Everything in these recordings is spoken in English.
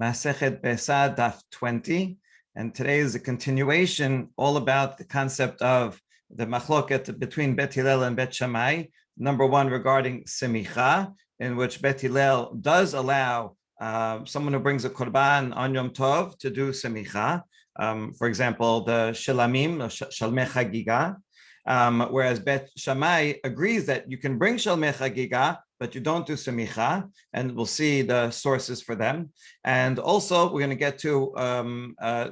Masechet Beisah Daf 20, and today is a continuation all about the concept of the machloket between Beth Hillel and Beth Shamai. Number one, regarding semicha, in which Beth Hillel does allow someone who brings a korban on Yom Tov to do semicha. For example, the shelamim, shalmei chagiga. Whereas Beth Shamai agrees that you can bring shalmei chagiga, but you don't do semicha, and we'll see the sources for them. And also, we're going to get to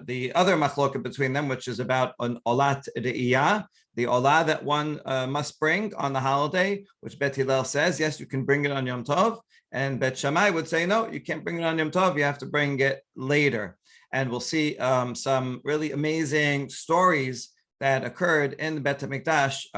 the other machloket between them, which is about an Olah re'iyah, the Olah that one must bring on the holiday, which Beth Hillel says, yes, you can bring it on Yom Tov, and Beth Shamai would say, no, you can't bring it on Yom Tov, you have to bring it later. And we'll see some really amazing stories that occurred in the Beit HaMikdash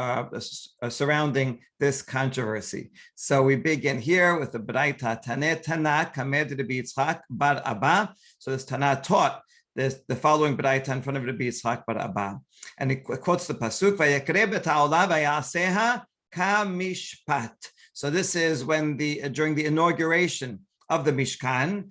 surrounding this controversy. So we begin here with the Braita Taneh Tana Kamed Rabbi Yishak bar Abba. So this Tana taught the following Braita in front of Rabbi Yishak bar Abba, and he quotes the pasuk Vayikra b'Olah v'yaseha kמשפט. So this is when during the inauguration of the Mishkan.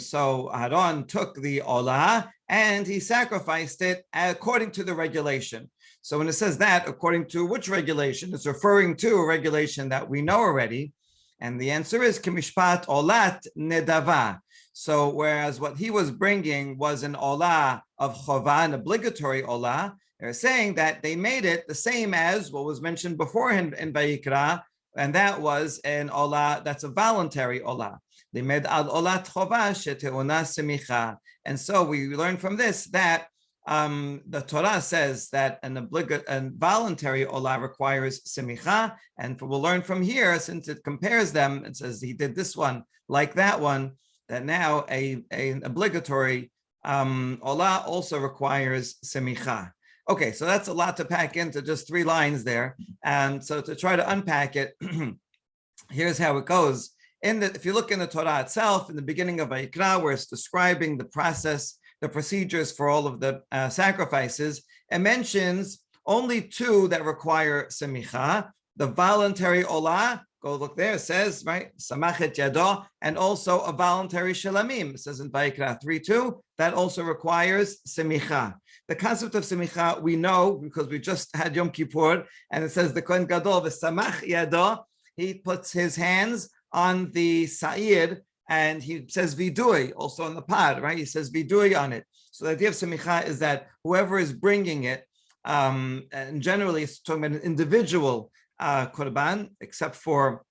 So Aaron took the Olah and he sacrificed it according to the regulation. So when it says that, according to which regulation, it's referring to a regulation that we know already. And the answer is כמשפט olat nedava. So whereas what he was bringing was an Olah of chovah, an obligatory Olah, they're saying that they made it the same as what was mentioned beforehand in Vayikra, and that was an Olah that's a voluntary Olah. They made al olat chovah sheteuna semicha, and so we learn from this that the Torah says that an voluntary Olah requires semicha, and we'll learn from here, since it compares them, it says he did this one like that one, that now an obligatory Olah also requires semicha. Okay, so that's a lot to pack into just 3 lines there, and so to try to unpack it, here's how it goes. If you look in the Torah itself, in the beginning of Vayikra, where it's describing the process, the procedures for all of the sacrifices, it mentions only 2 that require semicha. The voluntary Olah, go look there, it says, right, samachet yado, and also a voluntary shelamim. It says in Vayikra 3:2, that also requires semicha. The concept of semicha, we know because we just had Yom Kippur, and it says the Kohen Gadol, v'samach yado, he puts his hands on the sa'ir, and he says vidui, also on the pod, right? He says vidui on it. So the idea of semicha is that whoever is bringing it, and generally it's talking about an individual korban, except for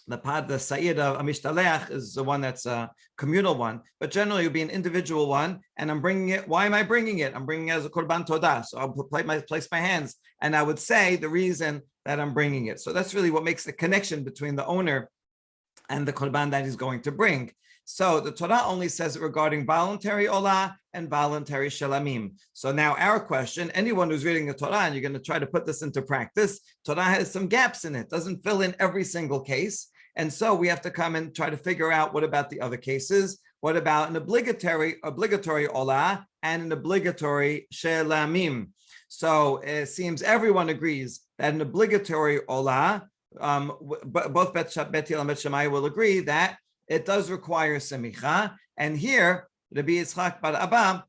the pod, the sa'ir of amishtalech is the one that's a communal one, but generally it would be an individual one, and I'm bringing it. Why am I bringing it? I'm bringing it as a korban todah, so I'll place my hands, and I would say the reason that I'm bringing it. So that's really what makes the connection between the owner and the korban that he's going to bring. So the Torah only says it regarding voluntary Olah and voluntary shelamim. So now our question, anyone who's reading the Torah and you're going to try to put this into practice, Torah has some gaps in it, doesn't fill in every single case. And so we have to come and try to figure out, what about the other cases? What about an obligatory Olah and an obligatory shelamim? So it seems everyone agrees that an obligatory Olah, both Beth Hillel and Beth Shamai will agree that it does require semicha. And here, Rabbi Yishak bar Abba,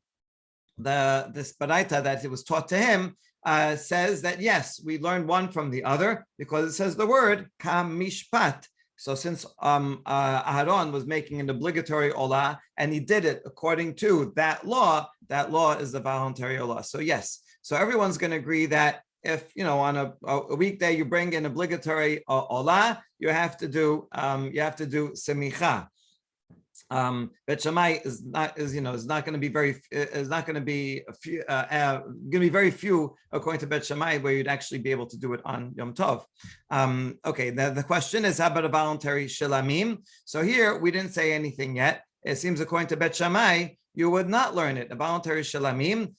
this baraita that it was taught to him, says that yes, we learned one from the other because it says the word kמשפט. So since Aaron was making an obligatory Olah and he did it according to that law is the voluntary Olah. So yes, so everyone's going to agree that if, on a weekday you bring an obligatory Olah, you have to do semicha. Beth Shamai is not going to be very few according to Beth Shamai where you'd actually be able to do it on Yom Tov. Okay, the question is, how about a voluntary shelamim? So here we didn't say anything yet. It seems according to Beth Shamai you would not learn it. A voluntary shelamim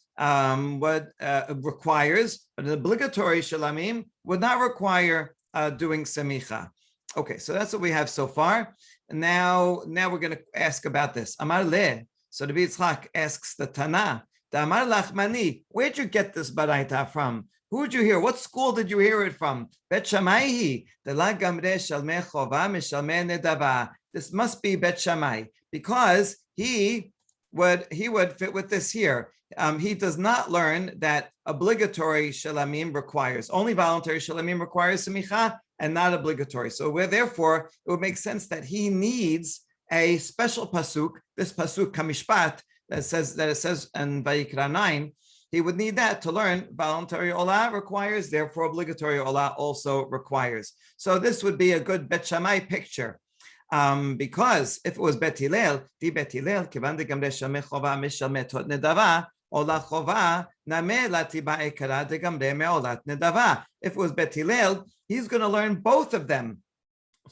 requires, but an obligatory shelamim would not require doing semicha. Okay, so that's what we have so far. And now we're going to ask about this. Amar le. So the Yishak asks the Tana, the Amar lachmani, where'd you get this baraita from? Who'd you hear? What school did you hear it from? Bet Shamai, the la gamre shalmei chova mishalmei nedava. this must be Bet Shamai, because he would fit with this here. He does not learn that obligatory shelamim requires, only voluntary shelamim requires semicha and not obligatory. So therefore, it would make sense that he needs a special pasuk, this pasuk kמשפט, that it says in Vayikra 9, he would need that to learn voluntary Olah requires, therefore obligatory Olah also requires. So this would be a good Bet Shamai picture. Because if it was Bet Hillel, kivan degamre shamei chova mishalmei tot nedava, Olah chova name lati ba'ikra degamre me'olat nedava. If it was Bet Hillel, he's going to learn both of them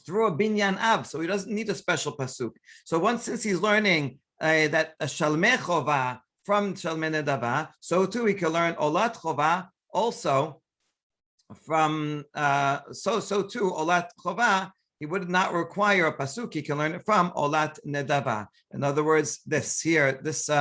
through a binyan av, so he doesn't need a special pasuk. So since he's learning that a shalmei chova from shalmei nedava, so too he can learn olat chova also from so too olat chova. He would not require a pasuk. He can learn it from olat nedava. In other words, this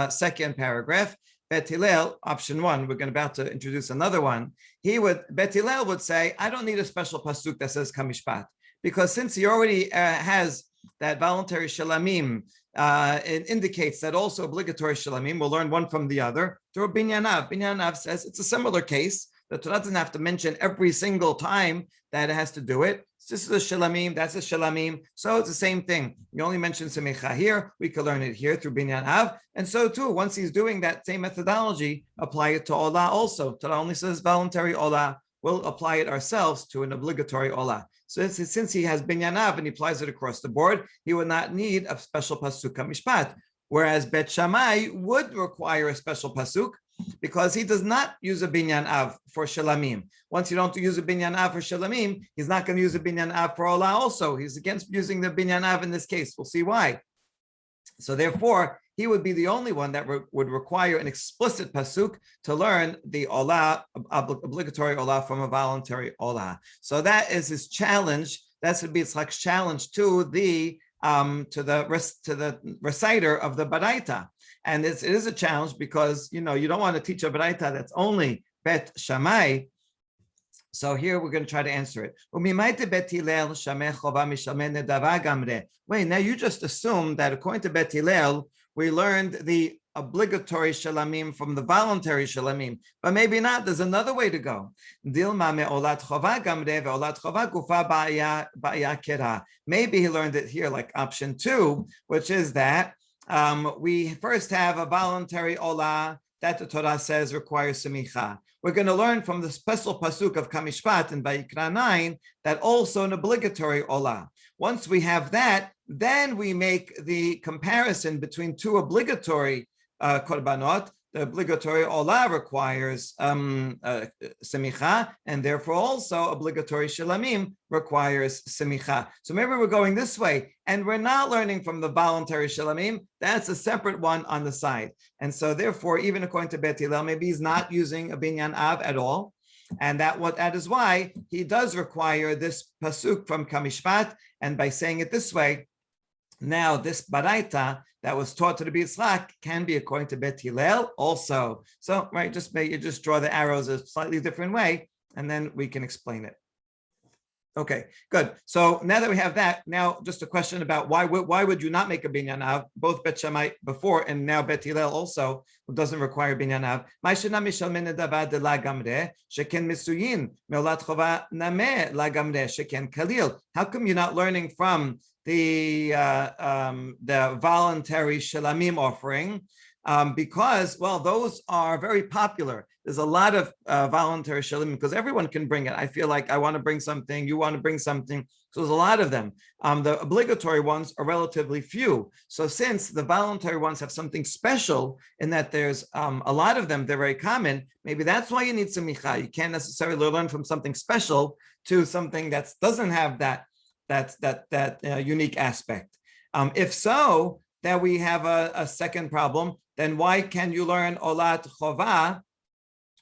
second paragraph, Bet Hillel, option 1. We're about to introduce another one. Bet Hillel would say, I don't need a special pasuk that says kמשפט, because since he already has that voluntary shelamim, it indicates that also obligatory shelamim will learn one from the other through a binyan av. Binyan av says it's a similar case. The Torah doesn't have to mention every single time that it has to do it. This is a shelamim, that's a shelamim. So it's the same thing. You only mention semicha here. We could learn it here through binyan av. And so too, once he's doing that same methodology, apply it to Olah also. Torah only says voluntary Olah. We'll apply it ourselves to an obligatory Olah. So since he has binyan av and he applies it across the board, he would not need a special pasuk kמשפט. Whereas Bet Shamai would require a special pasuk, because he does not use a binyan av for shelamim. Once you don't use a binyan av for shelamim, he's not going to use a binyan av for Olah also. He's against using the binyan av in this case. We'll see why. So therefore, he would be the only one that would require an explicit pasuk to learn the Olah, obligatory Olah from a voluntary Olah. So that is his challenge. That's would be Yitzchak's challenge to the reciter of the Baraita. And it is a challenge because, you don't want to teach a Baraita that's only Bet Shamai. So here we're going to try to answer it. Wait, now you just assumed that according to Bet Hillel, we learned the obligatory shelamim from the voluntary shelamim, but maybe not. There's another way to go. Maybe he learned it here, like option 2, which is that we first have a voluntary Olah that the Torah says requires semicha. We're going to learn from the special pasuk of kמשפט in Vayikra 9 that also an obligatory Olah. Once we have that, then we make the comparison between two obligatory korbanot. The obligatory Olah requires semicha, and therefore also obligatory shelamim requires semicha. So maybe we're going this way, and we're not learning from the voluntary shelamim. That's a separate one on the side. And so therefore, even according to Bet Hillel, maybe he's not using a binyan av at all. And that is why he does require this pasuk from kמשפט. And by saying it this way, now this baraita that was taught to the Yishak can be according to Bet Hillel also. So, right, you just draw the arrows a slightly different way, and then we can explain it. Okay, good. So now that we have that, now just a question about why would you not make a binyan av? Both Bet Shamai before and now Bet Hillel also, who doesn't require binyan av. How come you're not learning from the voluntary shelamim offering? Because, well, those are very popular. There's a lot of voluntary shelamim because everyone can bring it. I feel like I want to bring something, you want to bring something. So there's a lot of them. The obligatory ones are relatively few. So since the voluntary ones have something special in that there's a lot of them, they're very common, maybe that's why you need semicha. You can't necessarily learn from something special to something that doesn't have that unique aspect. If so, then we have a second problem. Then why can you learn Olat Chova?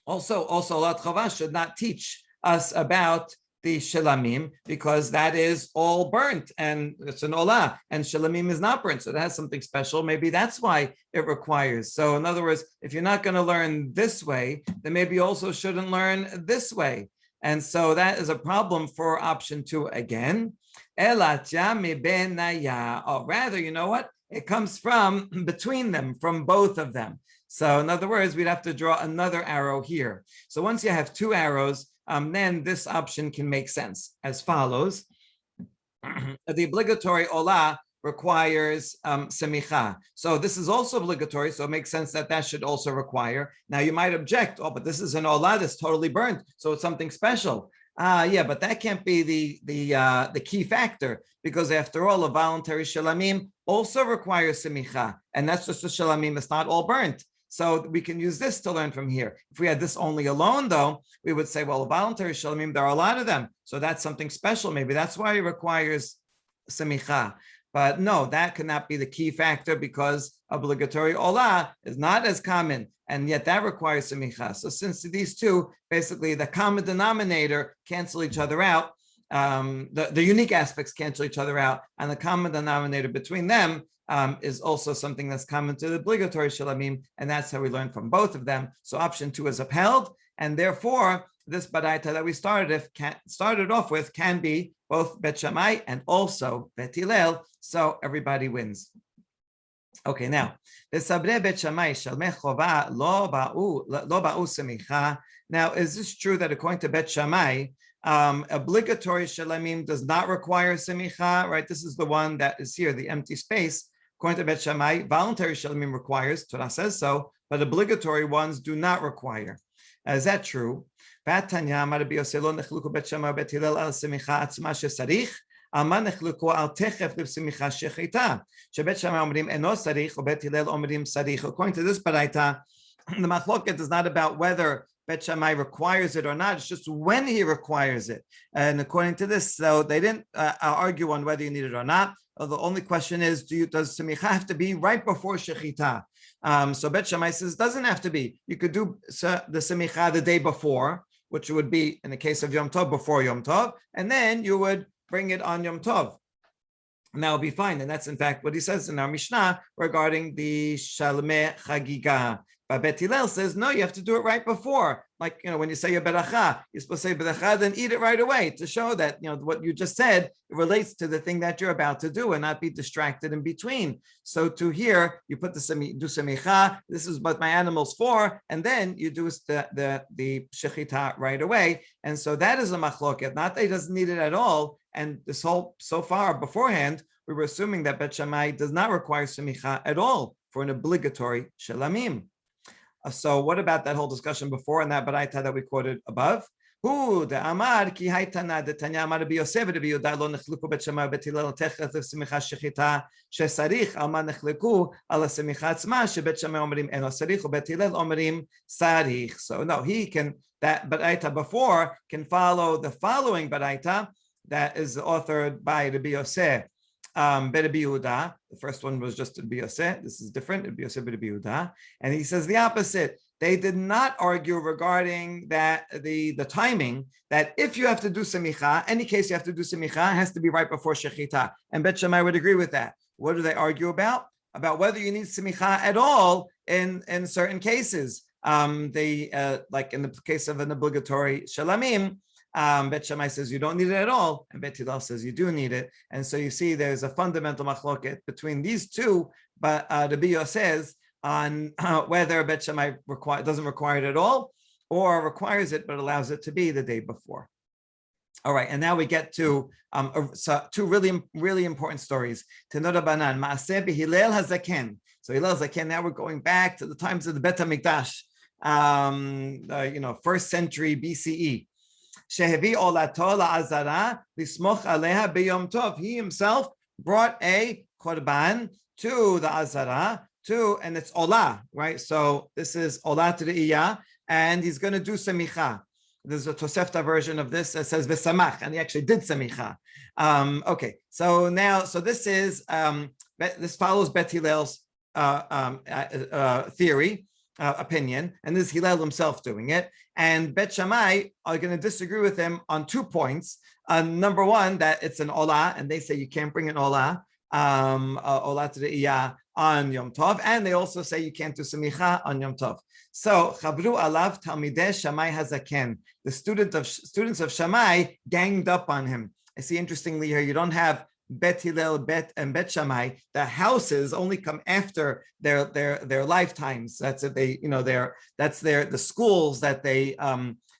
Also Olat Chova should not teach us about the Shelamim because that is all burnt and it's an Olah, and Shelamim is not burnt, so it has something special. Maybe that's why it requires. So in other words, if you're not going to learn this way, then maybe you also shouldn't learn this way. And so that is a problem for option 2 again. Oh, rather, you know what? It comes from between them, from both of them. So in other words, we'd have to draw another arrow here. So once you have two arrows, then this option can make sense as follows. The obligatory Olah requires semicha. So this is also obligatory, so it makes sense that that should also require. Now you might object, oh, but this is an Olah that's totally burnt, so it's something special. Yeah, but that can't be the key factor, because after all, a voluntary shelamim also requires semicha, and that's just a shelamim, it's not all burnt. So we can use this to learn from here. If we had this only alone, though, we would say, well, a voluntary shelamim, there are a lot of them, so that's something special. Maybe that's why it requires semicha. But no, that cannot be the key factor, because obligatory Olah is not as common, and yet that requires semicha. So since these two, basically the common denominator cancel each other out, the unique aspects cancel each other out, and the common denominator between them is also something that's common to the obligatory shelamim, and that's how we learn from both of them. So option 2 is upheld, and therefore this baraita that we started off with can be both Bet Shamai and also Beth Hillel, so everybody wins. Okay, now v'sabre Bet Shamai shalmei chova lo ba'u semicha. Now, is this true that according to Bet Shamai, obligatory shelamim does not require semicha? Right, this is the one that is here, the empty space. According to Bet Shamai, voluntary shelamim requires, Torah says so, but obligatory ones do not require. Is that true? והתניא אמר רבי יוסי לא נחלקו בית שמאי ובית הלל על השמיכה עצמה שצריך, על מה נחלקו על תכף לשמיכה שחיטה, שבית שמאי אומרים אינו צריך ובית הלל אומרים צריך. According to this baraita, the machloket is not about whether Bet Shamai requires it or not, it's just when he requires it. And according to this, so they didn't argue on whether you need it or not. The only question is, does semicha have to be right before shechita? So Bet Shamai says it doesn't have to be. You could do the semicha the day before, which would be, in the case of Yom Tov, before Yom Tov, and then you would bring it on Yom Tov. And that will be fine. And that's in fact what he says in our Mishnah regarding the Shalmei Chagiga. But Beth Hillel says, no, you have to do it right before. Like, when you say a beracha, you're supposed to say beracha, then eat it right away to show that, what you just said relates to the thing that you're about to do and not be distracted in between. So to here, you put do semicha, this is what my animal's for, and then you do the shechita right away. And so that is a machloket, not that he doesn't need it at all. And this whole, so far beforehand, we were assuming that Bet Shamai does not require semicha at all for an obligatory shelamim. So what about that whole discussion before and that baraita that we quoted above? Who the Amar ki haytana the Tanya Amar Rabbi Yosef Rabbi Yehuda lo nechluku Bet Shamai Bet Hillel techet semicha shechita shesarich al ma nechluku al semicha atzma shebet Shamai omrim eno sarich uBet Hillel omrim sarich. So no, he can, that baraita before can follow the following baraita that is authored by Rabbi Yosef. Rabbi Yehuda, the first one was just Rabbi Yosef. This is different, Rabbi Yosef Rabbi Yehuda, and he says the opposite. They did not argue regarding that the timing, that if you have to do semicha, any case you have to do semicha, it has to be right before shechita, and Bet Shamai would agree with that. What do they argue about? About whether you need semicha at all in certain cases. Like in the case of an obligatory shelamim, Bet Shamai says you don't need it at all, and Bet Hillel says you do need it. And so you see there's a fundamental machloket between these two, but Rabbi Yosef says on whether Bet Shamai doesn't require it at all, or requires it but allows it to be the day before. All right, and now we get to two really important stories. Tenoda Banan, Maaseh Hillel Hazaken. So Hillel Hazaken, now we're going back to the times of the Bet HaMikdash, first century BCE. Shehevi olato la'azara lismoch aleha b'yom tov. He himself brought a korban to the azara, and it's Olah, right? So this is Olah to the Iyah, and he's going to do semicha. There's a Tosefta version of this that says v'samach, and he actually did semicha. Okay, so this is this follows Beth Hillel's theory. Opinion, and this is Hillel himself doing it, and Bet Shamai are going to disagree with him on 2 points. Number one, that it's an Olah, and they say you can't bring an Olah, Olah to the Iyah on Yom Tov, and they also say you can't do semicha on Yom Tov. So Chavru alav Talmidei Shamai Hazaken, the students of Shamai ganged up on him. I see interestingly here, you don't have Bet Hillel, Bet and Bet Shamai. The houses only come after their lifetimes. That's if they, the schools that they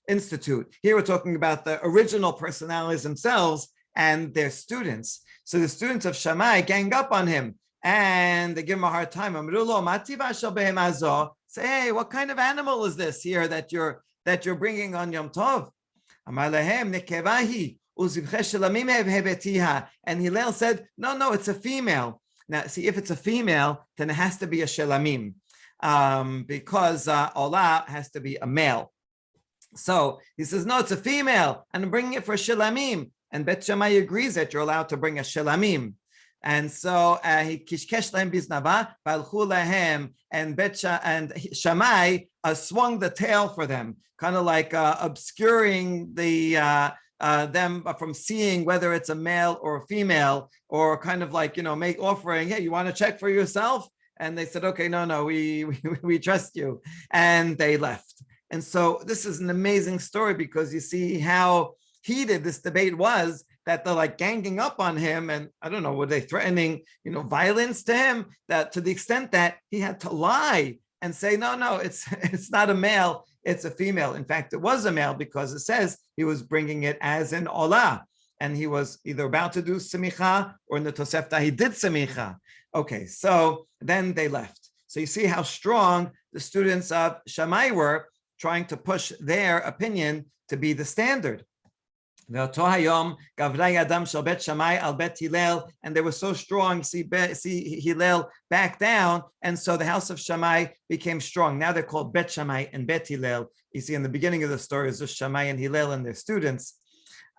institute. Here we're talking about the original personalities themselves and their students. So the students of Shamai gang up on him and they give him a hard time. Say, hey, what kind of animal is this here that you're bringing on Yom Tov? And Hillel said, no, it's a female. Now, see, if it's a female, then it has to be a shelamim, because Olah has to be a male. So he says, no, it's a female, and I'm bringing it for shelamim. And Bet Shammai agrees that you're allowed to bring a shelamim. And so he kishkesh lahem biznava v'alchu lahem, and Shammai swung the tail for them, kind of like obscuring them from seeing whether it's a male or a female, or kind of like offering, hey, you want to check for yourself? And they said, okay, no, we trust you, and they left. And so this is an amazing story because you see how heated this debate was, that they're like ganging up on him, and I don't know, were they threatening, violence to him, that to the extent that he had to lie and say, no, it's not a male, it's a female. In fact, it was a male because it says he was bringing it as an Olah, and he was either about to do semicha, or in the Tosefta he did semicha. Okay, so then they left. So you see how strong the students of Shammai were, trying to push their opinion to be the standard. And they were so strong, see Hillel back down, and so the house of Shammai became strong. Now they're called Bet Shammai and Bet Hillel. You see in the beginning of the story is just Shammai and Hillel and their students.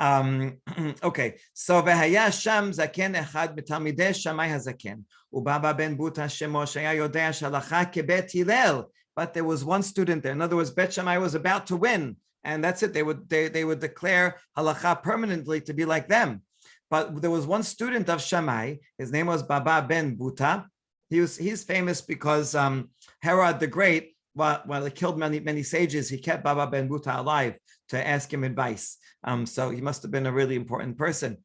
Okay, so v'haya sham zaken echad b'talmidei Shammai hazaken u'Abba ben Buta shemo shaya yodea shalacha kebet Hillel. But there was one student there. In other words, Bet Shammai was about to win. And that's it. They would declare halacha permanently to be like them. But there was one student of Shamai. His name was Abba ben Buta. He's famous because Herod the Great, while he killed many sages, he kept Abba ben Buta alive to ask him advice. So he must have been a really important person.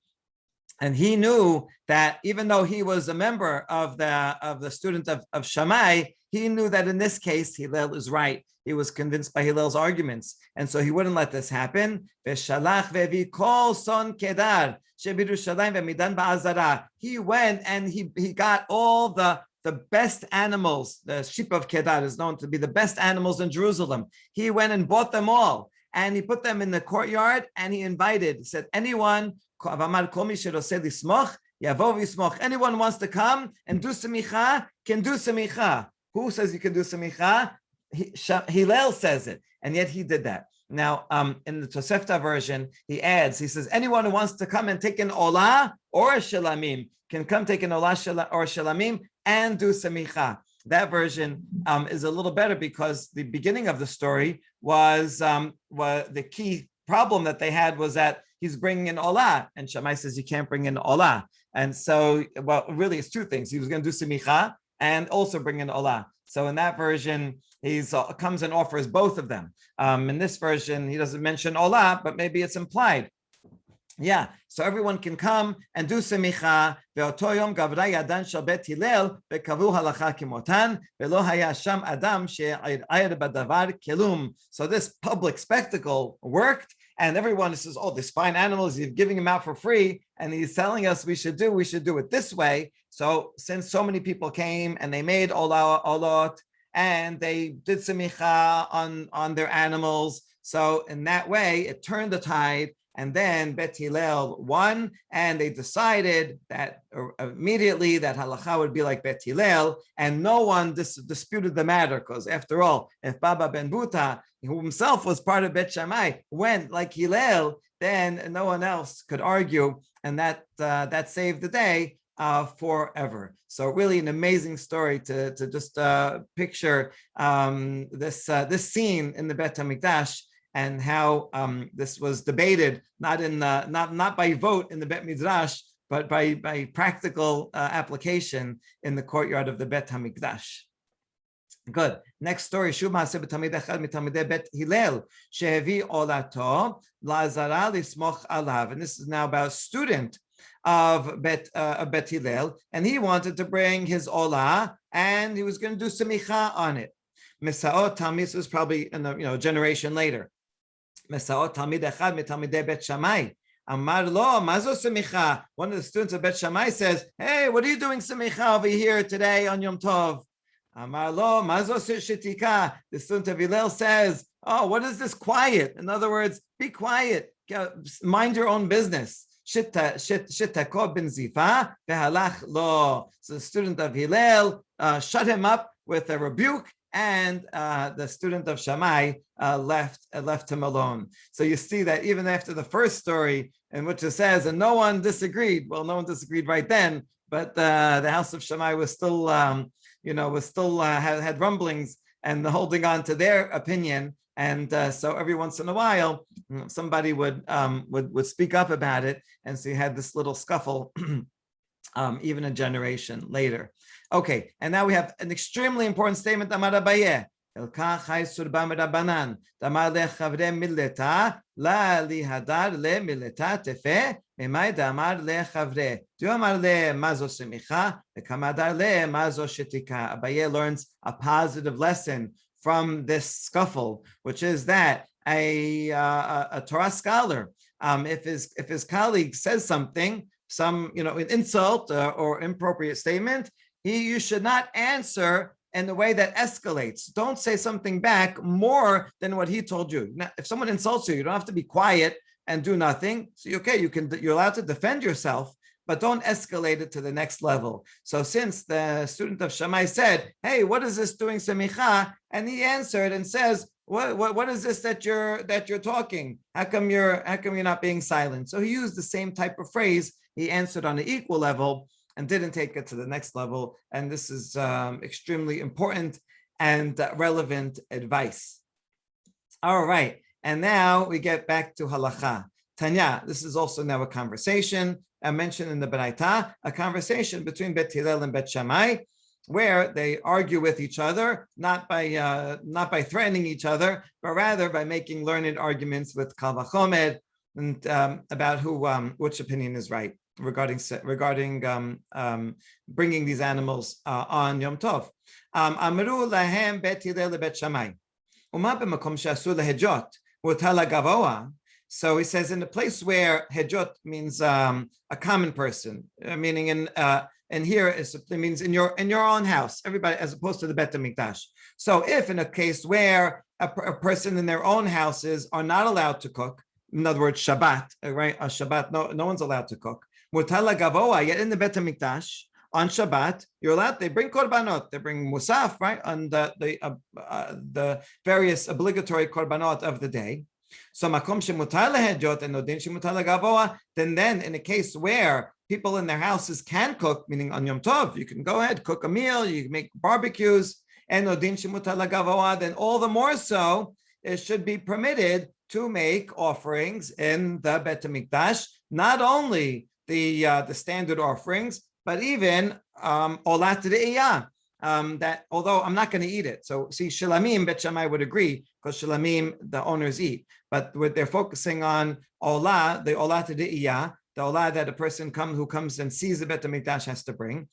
And he knew that even though he was a member of the student of Shammai, he knew that in this case Hillel is right. He was convinced by Hillel's arguments, and so he wouldn't let this happen. He went and he got all the best animals. The sheep of Kedar is known to be the best animals in Jerusalem. He went and bought them all, and he put them in the courtyard, and he said, anyone wants to come and do semicha, can do semicha. Who says you can do semicha? Hillel says it, and yet he did that. Now, in the Tosefta version, he says, anyone who wants to come and take an Olah or a Shelamim can come take an Olah or a Shelamim and do semicha. That version is a little better because the beginning of the story was the key problem that they had was that he's bringing in Olah, and Shammai says you can't bring in Olah. And so, really it's two things. He was going to do semicha and also bring in Olah. So in that version, he comes and offers both of them. In this version, he doesn't mention Olah, but maybe it's implied. Yeah, so everyone can come and do semicha. Ve'oto yom gavra yadan shel Bet Hillel ve'kavu halacha kimotan ve'lo haya sham adam she'ayr badavar kelum. So this public spectacle worked, and everyone says, "Oh, this fine animals, he's giving him out for free, and he's telling us we should do it this way." So since so many people came and they made olot and they did semicha on their animals, so in that way it turned the tide. And then Bet Hillel won, and they decided that immediately that halacha would be like Bet Hillel, and no one disputed the matter, because after all, if Abba ben Buta, who himself was part of Bet Shammai, went like Hillel, then no one else could argue, and that saved the day forever. So really an amazing story to just picture this scene in the Bet HaMikdash, and how this was debated, not by vote in the Bet Midrash, but by practical application in the courtyard of the Bet HaMikdash. Good. Next story. Shuv ma'aseh b'tamid echad mitamidei Beth Hillel shehevi olato la'azara lismoch alav. And this is now about a student of Beth Hillel, and he wanted to bring his Olah, and he was going to do semicha on it. Mesaot Talmid was probably in a generation later. Mesaot Talmid echad mitamidei Bet Shamai. Amar lo mazo semicha. One of the students of Bet Shamai says, "Hey, what are you doing semicha over here today on Yom Tov?" Amar lo mazo shetika. The student of Hillel says, "Oh, what is this quiet? In other words, be quiet. Mind your own business." Shitako bin zifa vehalach lo. So the student of Hillel shut him up with a rebuke, and the student of Shamai left him alone. So you see that even after the first story, in which it says, and no one disagreed. Well, no one disagreed right then, but the house of Shamai was still, had rumblings and holding on to their opinion. And so every once in a while, somebody would speak up about it, and so you had this little scuffle, even a generation later. Okay, and now we have an extremely important statement. Amar Abaye, Elka chay surba merabanan. Damar lechavre milleta la lihadar le milleta tefe. Memay damar lechavre. Du amar le mazo semicha. Kamadar le mazo shetika. Abaye learns a positive lesson from this scuffle, which is that a Torah scholar, if his colleague says something, an insult or inappropriate statement, you should not answer in the way that escalates. Don't say something back more than what he told you. Now, if someone insults you don't have to be quiet and do nothing. So you're allowed to defend yourself, but don't escalate it to the next level. So since the student of Shamai said, "Hey, what is this doing semicha?" and he answered and says, "What is this that you're talking? How come you're not being silent?" So he used the same type of phrase. He answered on an equal level and didn't take it to the next level. And this is extremely important and relevant advice. All right. And now we get back to halacha. Tanya, this is also now a conversation. I mentioned in the Baraita, a conversation between Beth Hillel and Beth Shamai, where they argue with each other, not by threatening each other, but rather by making learned arguments with Kal Vachomer and about which opinion is right regarding bringing these animals on Yom Tov. Amru lahem Bet Hillel leBet Shamai. Uma b'makom she'asu lehejot u'tala gavoa. So he says in the place where hejot means a common person, meaning and here it simply means in your own house, everybody, as opposed to the Bet HaMikdash. So if in a case where a person in their own houses are not allowed to cook, in other words, Shabbat, right? On Shabbat, no one's allowed to cook. Mutala gavoa, yet in the Bet HaMikdash on Shabbat, you're allowed. They bring korbanot, they bring musaf, right, on the various obligatory korbanot of the day. So makom shemutar lehejot and nodin shemutar legavoa. Then in a case where people in their houses can cook, meaning on Yom Tov, you can go ahead, cook a meal, you can make barbecues, and nodin shemutar legavoa, then all the more so it should be permitted to make offerings in the Bet HaMikdash, not only the standard offerings, but even Olah T'de'iyah. That although I'm not going to eat it. So see, Shelamim, Bet Shamai would agree, because Shelamim, the owners eat. But what they're focusing on Olah, the Olah T'de'iyah, the Olah that a person who comes and sees the Bet HaMikdash has to bring.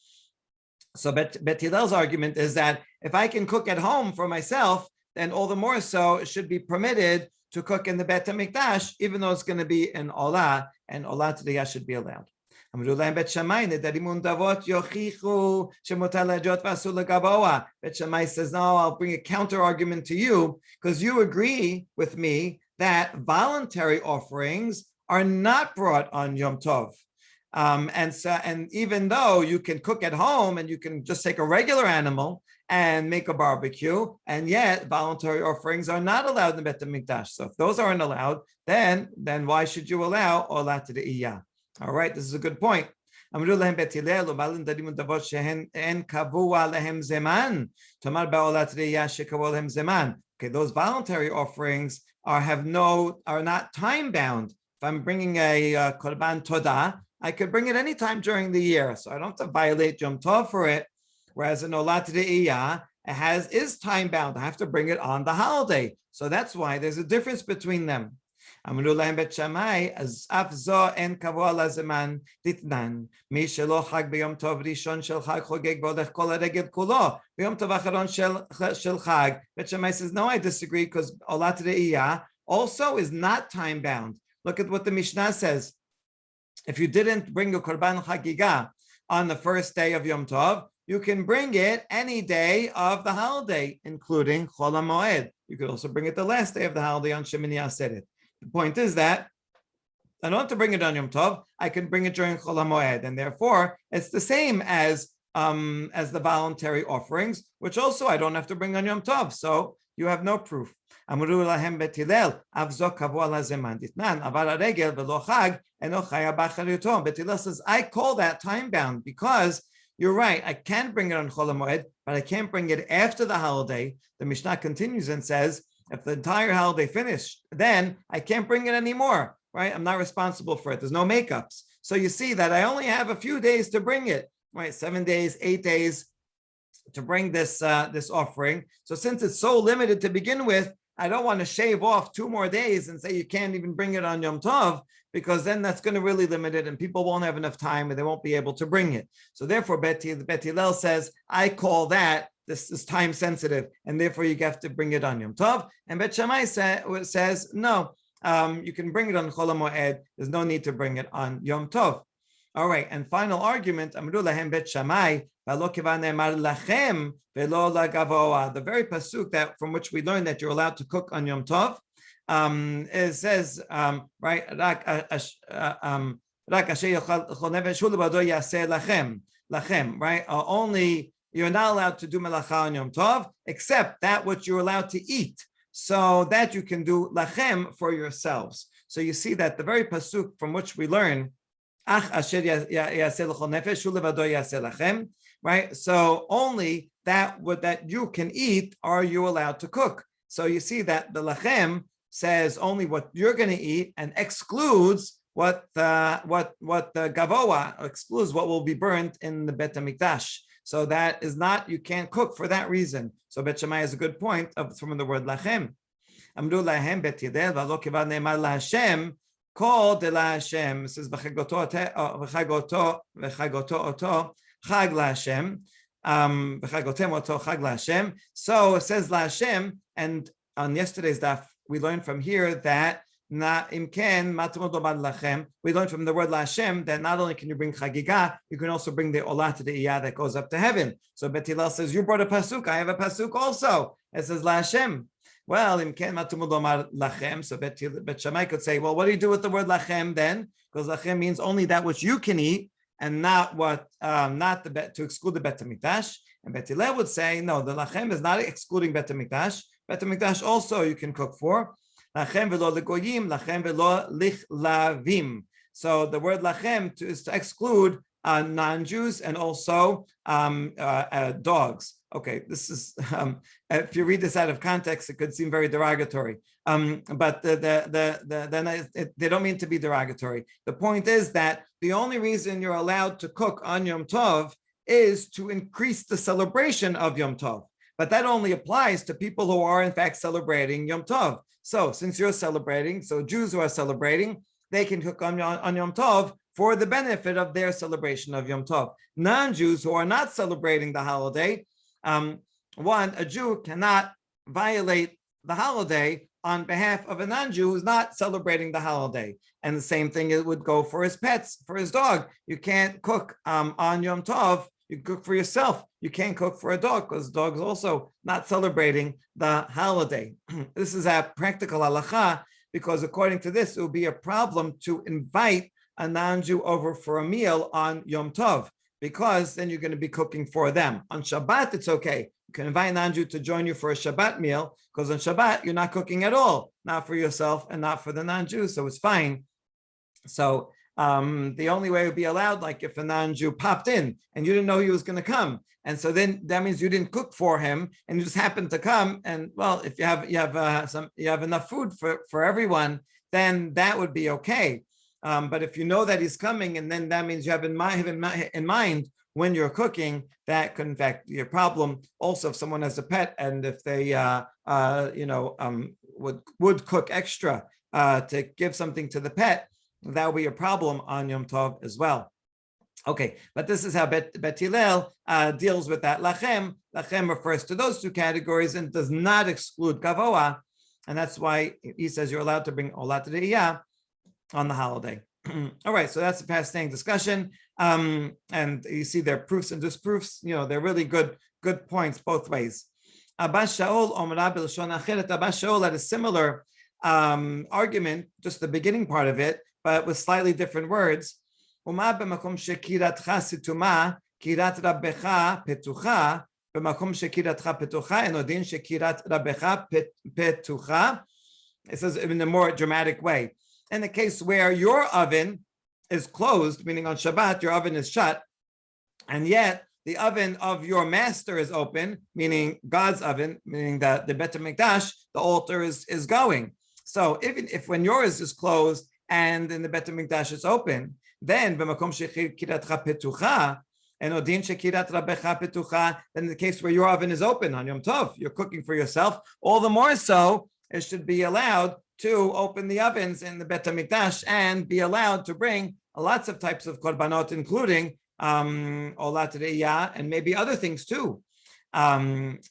So Bet Hillel's argument is that if I can cook at home for myself, then all the more so it should be permitted to cook in the Bet HaMikdash, even though it's going to be an Olah, and Olah T'de'iyah should be allowed. Bet Shamai says, no, I'll bring a counter argument to you, because you agree with me that voluntary offerings are not brought on Yom Tov. And even though you can cook at home and you can just take a regular animal and make a barbecue, and yet voluntary offerings are not allowed in the Bet HaMikdash. So if those aren't allowed, then why should you allow Olah T'de'iyah? All right, this is a good point. Okay, those voluntary offerings are not time bound. If I'm bringing a korban todah, I could bring it anytime during the year, so I don't have to violate Yom Tov for it. Whereas in Olah T'de'iyah, is time bound. I have to bring it on the holiday. So that's why there's a difference between them. אמרו להם בית שמאי, אז אף זו אין קבוע לזמן דתנן. מי שלא חג ביום טוב ראשון של חג חוגג והולך כל הרגל כולו. ביום טוב האחרון של חג. בית שמאי says, no, I disagree, because Olah Tereiyah also is not time bound. Look at what the Mishnah says. If you didn't bring a Korban Chagiga on the first day of Yom Tov, you can bring it any day of the holiday, including Chol HaMoed. You could also bring it the last day of the holiday on Shemini Aseret. The point is that I don't have to bring it on Yom Tov. I can bring it during Chol HaMoed, and therefore it's the same as the voluntary offerings, which also I don't have to bring on Yom Tov. So you have no proof. אמרו להם בית הלל, אף זו קבוע לזמן דתנן, עבר הרגל ולא חג, אינו חייב באחריותו. בית הלל says, I call that time bound because you're right, I can bring it on Chol HaMoed, but I can't bring it after the holiday. The Mishnah continues and says, if the entire holiday finished, then I can't bring it anymore, right? I'm not responsible for it. There's no makeups. So you see that I only have a few days to bring it, right? 7 days, 8 days to bring this offering. So since it's so limited to begin with, I don't want to shave off 2 more days and say you can't even bring it on Yom Tov, because then that's going to really limit it and people won't have enough time and they won't be able to bring it. So therefore, Beth Hillel says, I call that, this is time sensitive, and therefore you have to bring it on Yom Tov. And Bet Shamai says, no, you can bring it on Chol HaMoed. There's no need to bring it on Yom Tov. All right, and final argument, Amru lahem Bet Shamai, the very pasuk that from which we learn that you're allowed to cook on Yom Tov, it says, right, right, only you're not allowed to do melacha on Yom Tov, except that which you're allowed to eat, so that you can do lachem for yourselves. So you see that the very pasuk from which we learn, right? So only that you can eat are you allowed to cook. So you see that the lachem says only what you're going to eat and excludes what the gavoa, excludes what will be burnt in the Bet HaMikdash. So that is not, you can't cook for that reason. So Bet Shammai has a good point from the word lachem. Amru lahem Bet Hillel v'lo kivad ne'emar laHashem kol de laHashem. It says v'chagoto oto chag laHashem. V'chagotem oto chag laHashem. So it says laHashem, and on yesterday's daf we learned from here that we learned from the word laHashem that not only can you bring chagiga, you can also bring the Olah Tereiyah that goes up to heaven. So Beth Hillel says, you brought a pasuk, I have a pasuk also. It says laHashem. Well, so Bet Shammai could say, well, what do you do with the word lachem then? Because lachem means only that which you can eat, and not what, not the bet, to exclude the Bet HaMikdash. And Bet Hillel would say, no, the lachem is not excluding Bet HaMikdash. Bet HaMikdash also you can cook for. Lachem velo legoyim, lachem velo lichlavim. So the word lachem is to exclude non-Jews and also dogs. Okay, this is, if you read this out of context, it could seem very derogatory. But they don't mean to be derogatory. The point is that the only reason you're allowed to cook on Yom Tov is to increase the celebration of Yom Tov. But that only applies to people who are in fact celebrating Yom Tov. So since you're celebrating, so Jews who are celebrating, they can cook on Yom Tov for the benefit of their celebration of Yom Tov. Non-Jews who are not celebrating the holiday, a Jew cannot violate the holiday on behalf of a non-Jew who's not celebrating the holiday. And the same thing it would go for his pets, for his dog. You can't cook on Yom Tov. You cook for yourself. You can't cook for a dog because the dog's also not celebrating the holiday. This is a practical halacha because according to this, it would be a problem to invite a non-Jew over for a meal on Yom Tov, because then you're going to be cooking for them. On Shabbat, it's okay. You can invite a non-Jew to join you for a Shabbat meal, because on Shabbat, you're not cooking at all, not for yourself and not for the non-Jew, so it's fine. So the only way it would be allowed, like if a non-Jew popped in and you didn't know he was going to come, and so then that means you didn't cook for him and you just happened to come, and well, if you have enough food for everyone, then that would be okay. But if you know that he's coming, and then that means you have in mind when you're cooking, that could in fact be a problem. Also, if someone has a pet and if they would cook extra to give something to the pet, that would be a problem on Yom Tov as well. Okay, but this is how Beth Hillel deals with that. Lachem refers to those two categories and does not exclude Gavoa, and that's why he says you're allowed to bring Olah to the Iyah on the holiday. All right, so that's a fascinating discussion, and you see their proofs and disproofs. They're really good points both ways. Abba Shaul had a similar argument, just the beginning part of it, but with slightly different words. במקום שקירתך סתומה, קירת רבך פתוחה, במקום שקירתך פתוחה, אין עוד דין שקירת רבך פתוחה. It says in a more dramatic way. In the case where your oven is closed, meaning on Shabbat, your oven is shut, and yet the oven of your master is open, meaning God's oven, meaning that the Bet HaMikdash, the altar is going. So even if when yours is closed and in the Bet HaMikdash is open, then b'makom shekiratcha petucha, and odin shekirat rabbecha petucha, then in the case where your oven is open on Yom Tov, you're cooking for yourself, all the more so, it should be allowed to open the ovens in the Bet HaMikdash and be allowed to bring lots of types of korbanot, including Olah Iyah and maybe other things too. And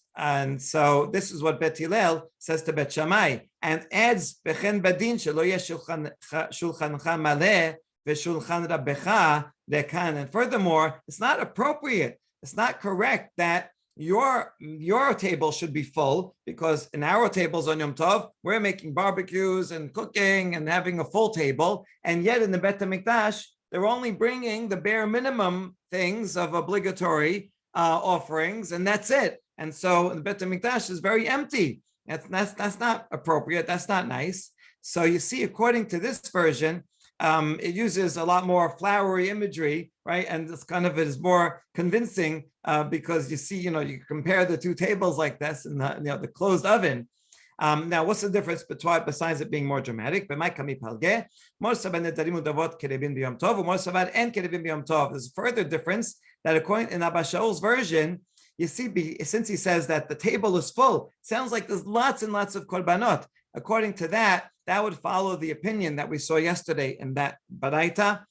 so this is what Beth Hillel says to Beth Shamai, and adds Bechen Badin shelo yesh shulchancha maleh v'shulchan rabbecha lekan. And furthermore, it's not appropriate, it's not correct that your table should be full, because in our tables on Yom Tov, we're making barbecues and cooking and having a full table, and yet in the Bet HaMikdash, they're only bringing the bare minimum things of obligatory offerings, and that's it. And so the Bet HaMikdash is very empty. That's not appropriate. That's not nice. So you see, according to this version, it uses a lot more flowery imagery, right? And this kind of is more convincing because you see, you compare the two tables like this and the closed oven. Now, what's the difference besides it being more dramatic? There's a further difference that according in Abba Shaul's version, you see, since he says that the table is full, sounds like there's lots and lots of korbanot. According to that, that would follow the opinion that we saw yesterday in that baraita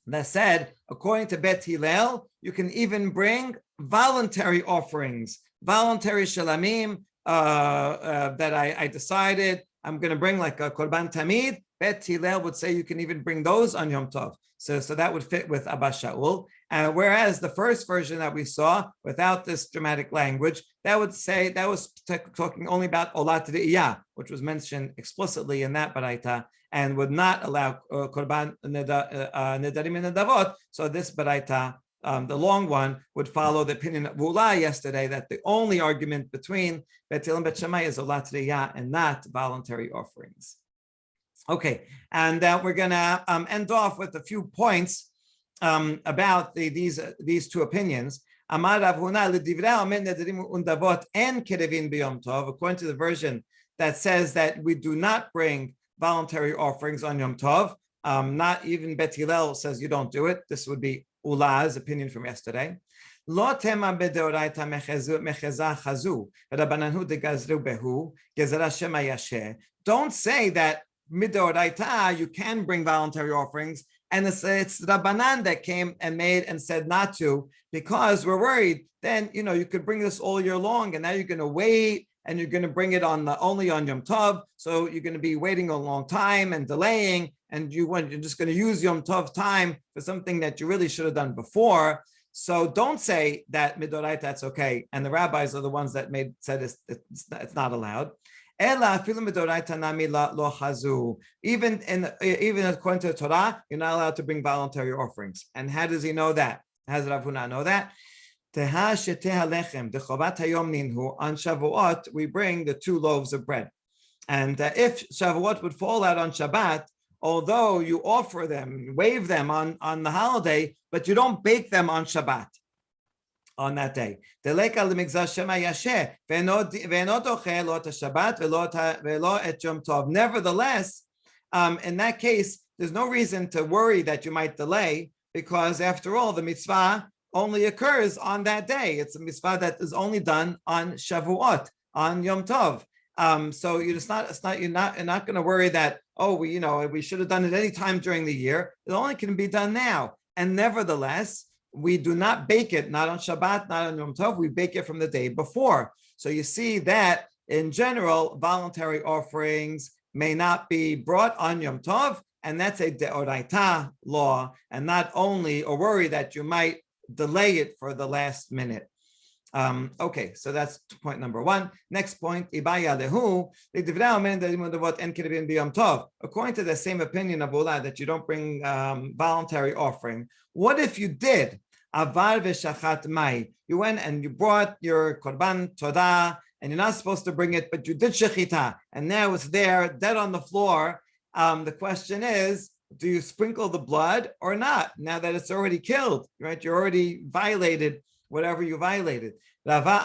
that said, according to Beth Hillel, you can even bring voluntary offerings, voluntary shelamim, that I decided I'm going to bring like a korban tamid. Beth Hillel would say you can even bring those on Yom Tov. So that would fit with Abba Shaul. Whereas the first version that we saw, without this dramatic language, that would say that was talking only about Olah Iyah, which was mentioned explicitly in that baraita, and would not allow korban nedarim and nedavot. So this baraita, the long one, would follow the opinion of Olah yesterday, that the only argument between Beth Hillel and Beth Shamai is Olah Iyah and not voluntary offerings. Okay, and we're going to end off with a few points about these two opinions. According to the version that says that we do not bring voluntary offerings on Yom Tov, not even Beth Hillel says you don't do it. This would be Ulah's opinion from yesterday. Don't say that midoraita you can bring voluntary offerings, and it's Rabbanan that came and made and said not to, because we're worried then you could bring this all year long, and now you're going to wait and you're going to bring it only on Yom Tov, so you're going to be waiting a long time and delaying, and you're just going to use Yom Tov time for something that you really should have done before. So don't say that midoraita that's okay, and the rabbis are the ones that said it's not allowed. Even according to the Torah, you're not allowed to bring voluntary offerings. And how does he know that? How does Rav Huna know that? On Shavuot, we bring the 2 loaves of bread. And if Shavuot would fall out on Shabbat, although you offer them, wave them on the holiday, but you don't bake them on Shabbat on that day. Nevertheless, in that case, there's no reason to worry that you might delay, because after all, the mitzvah only occurs on that day. It's a mitzvah that is only done on Shavuot, on Yom Tov. So you're not going to worry that, we should have done it any time during the year. It only can be done now. And nevertheless, we do not bake it, not on Shabbat, not on Yom Tov. We bake it from the day before. So you see that in general, voluntary offerings may not be brought on Yom Tov, and that's a deoraita law, and not only a worry that you might delay it for the last minute. Okay, so that's point number one. Next point, according to the same opinion of Olah that you don't bring voluntary offering, what if you did? You went and you brought your korban todah, and you're not supposed to bring it, but you did shechita, and now it's there, dead on the floor. The question is, do you sprinkle the blood or not? Now that it's already killed, right? You already violated whatever you violated. Rava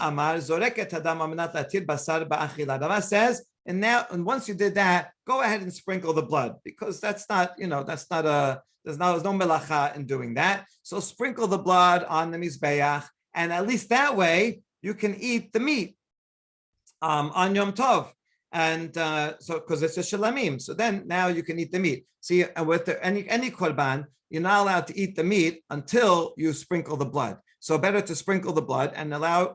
says, and once you did that, go ahead and sprinkle the blood, because there's no melacha in doing that. So sprinkle the blood on the mizbeach, and at least that way you can eat the meat on Yom Tov. And so, because it's a shelamim, so then now you can eat the meat. See, with any korban, you're not allowed to eat the meat until you sprinkle the blood. So better to sprinkle the blood and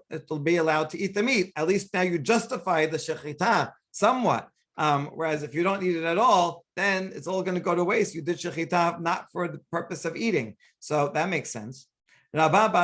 it'll be allowed to eat the meat. At least now you justify the shechita somewhat. Whereas if you don't eat it at all, then it's all going to go to waste. You did shechita not for the purpose of eating. So that makes sense. Bas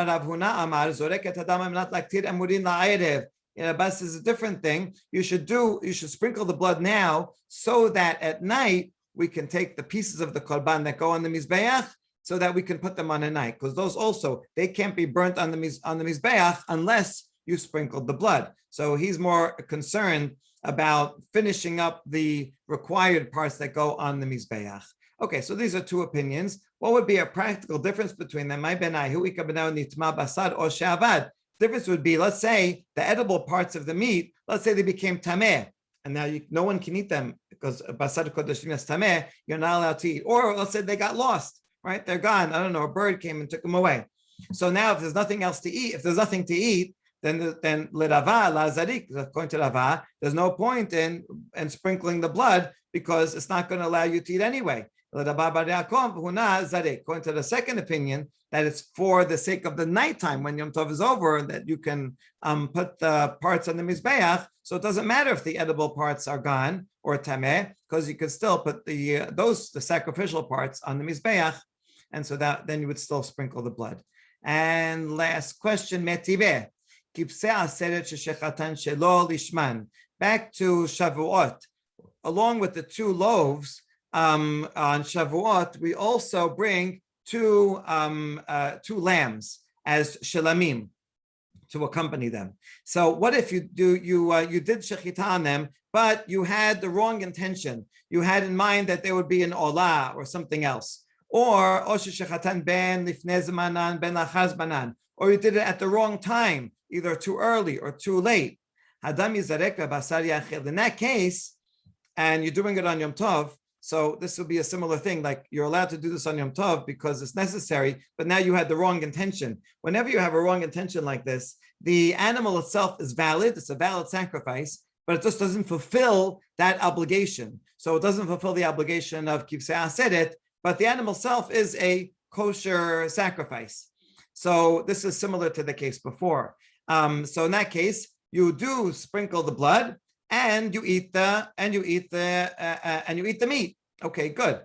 is a different thing. You should sprinkle the blood now so that at night we can take the pieces of the korban that go on the mizbeach so that we can put them on a night, because those also, they can't be burnt on the mizbeach unless you sprinkled the blood. So he's more concerned about finishing up the required parts that go on the mizbeach. Okay, so these are two opinions. What would be a practical difference between them? Difference would be, let's say the edible parts of the meat, let's say they became tameh, and now no one can eat them because basar kodeshim is tameh, you're not allowed to eat. Or let's say they got lost, right? They're gone. I don't know, a bird came and took them away. So now if there's nothing else to eat, then l'rava, lazarik, according to Rava, there's no point in sprinkling the blood because it's not going to allow you to eat anyway. According to the second opinion, that it's for the sake of the nighttime when Yom Tov is over, that you can put the parts on the mizbeach. So it doesn't matter if the edible parts are gone or tameh, because you could still put the sacrificial parts on the mizbeach, and so that then you would still sprinkle the blood. And last question, metiveh. Back to Shavuot. Along with the 2 loaves on Shavuot, we also bring two lambs as shelamim to accompany them. So what if you did shechita on them, but you had the wrong intention? You had in mind that there would be an Olah or something else, or shechatan ben lifnei zmanan ben lachar zmanan, or you did it at the wrong time, either too early or too late. In that case, and you're doing it on Yom Tov, so this will be a similar thing, like you're allowed to do this on Yom Tov because it's necessary, but now you had the wrong intention. Whenever you have a wrong intention like this, the animal itself is valid, it's a valid sacrifice, but it just doesn't fulfill that obligation. So it doesn't fulfill the obligation of kivsei aseret, but the animal itself is a kosher sacrifice. So this is similar to the case before. So in that case, you do sprinkle the blood, and you eat the meat. Okay, good.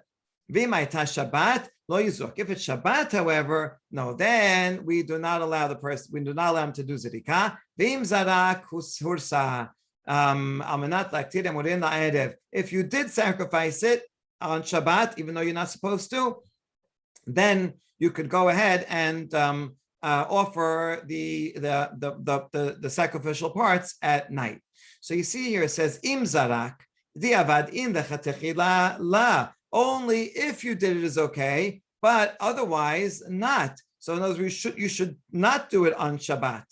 Shabbat lo yizuk. If it's Shabbat, however, no, then we do not allow him to do zirika. V'im zarak hursa almanat laktir emurin la'erev. If you did sacrifice it on Shabbat, even though you're not supposed to, then you could go ahead and offer the sacrificial parts at night. So you see here it says im zarak diavad in the chatechila la. Only if you did it is okay, but otherwise not. So in other words, you should not do it on Shabbat.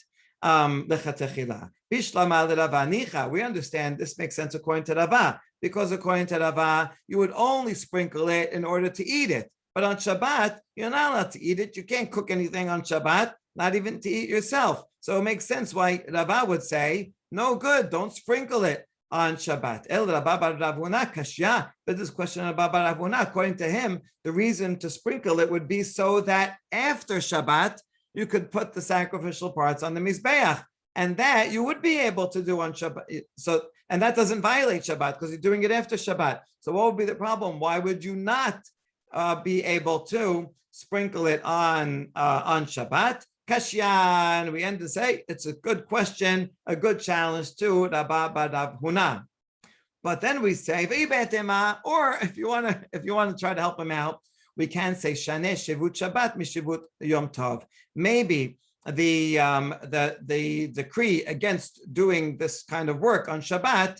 The chatechila. Bishlama l'Rava. We understand this makes sense according to Rava, because according to Rava, you would only sprinkle it in order to eat it. but on Shabbat, you're not allowed to eat it. You can't cook anything on Shabbat, not even to eat yourself. So it makes sense why Rabba would say, no good, don't sprinkle it on Shabbat. El Rabba bar Ravuna kashya. But this question of Rabba bar Ravuna, according to him, the reason to sprinkle it would be so that after Shabbat, you could put the sacrificial parts on the Mizbeach. And that you would be able to do on Shabbat. So, and that doesn't violate Shabbat because you're doing it after Shabbat. So what would be the problem? Why would you not be able to sprinkle it on Shabbat? Kashyan, we end to say it's a good question, a good challenge to Rabba bar Ravuna. But then we say, or if you want to try to help him out, we can say Shaneh Shivut Shabbat Mishivut Yom Tov. Maybe the decree against doing this kind of work on Shabbat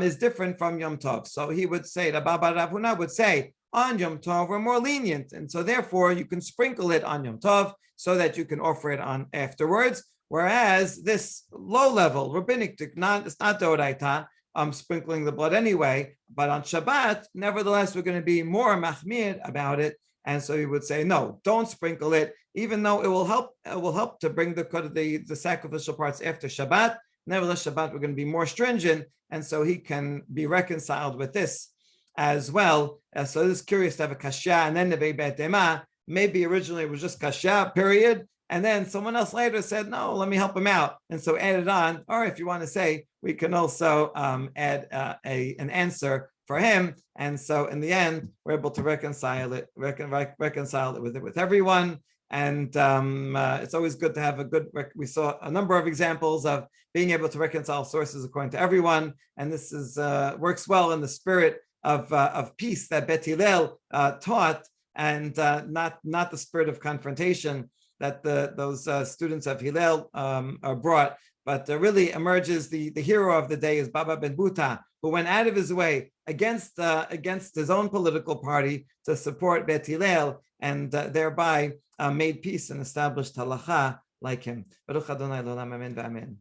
is different from Yom Tov. So he would say, Rabba bar Ravuna would say, on Yom Tov we're more lenient, and so therefore you can sprinkle it on Yom Tov so that you can offer it on afterwards. Whereas this low-level rabbinic, it's not Doraita, sprinkling the blood anyway, but on Shabbat, nevertheless, we're going to be more machmir about it. And so he would say, no, don't sprinkle it, even though it will help to bring the sacrificial parts after Shabbat. Nevertheless, Shabbat, we're going to be more stringent, and so he can be reconciled with this as well. So this is curious to have a kashya, and then the be'etema. Maybe originally it was just kashya, period. And then someone else later said, no, let me help him out. And so added on, or if you want to say, we can also add an answer for him. And so in the end, we're able to reconcile it with everyone. And it's always good to have we saw a number of examples of being able to reconcile sources according to everyone. And this is works well in the spirit of peace that Beth Hillel taught, and not the spirit of confrontation that those students of Hillel are brought. But really emerges the hero of the day is Baba ben Buta, who went out of his way against his own political party to support Beth Hillel, and thereby made peace and established halacha like him. Baruch Adonai l'olam, amen v'amen.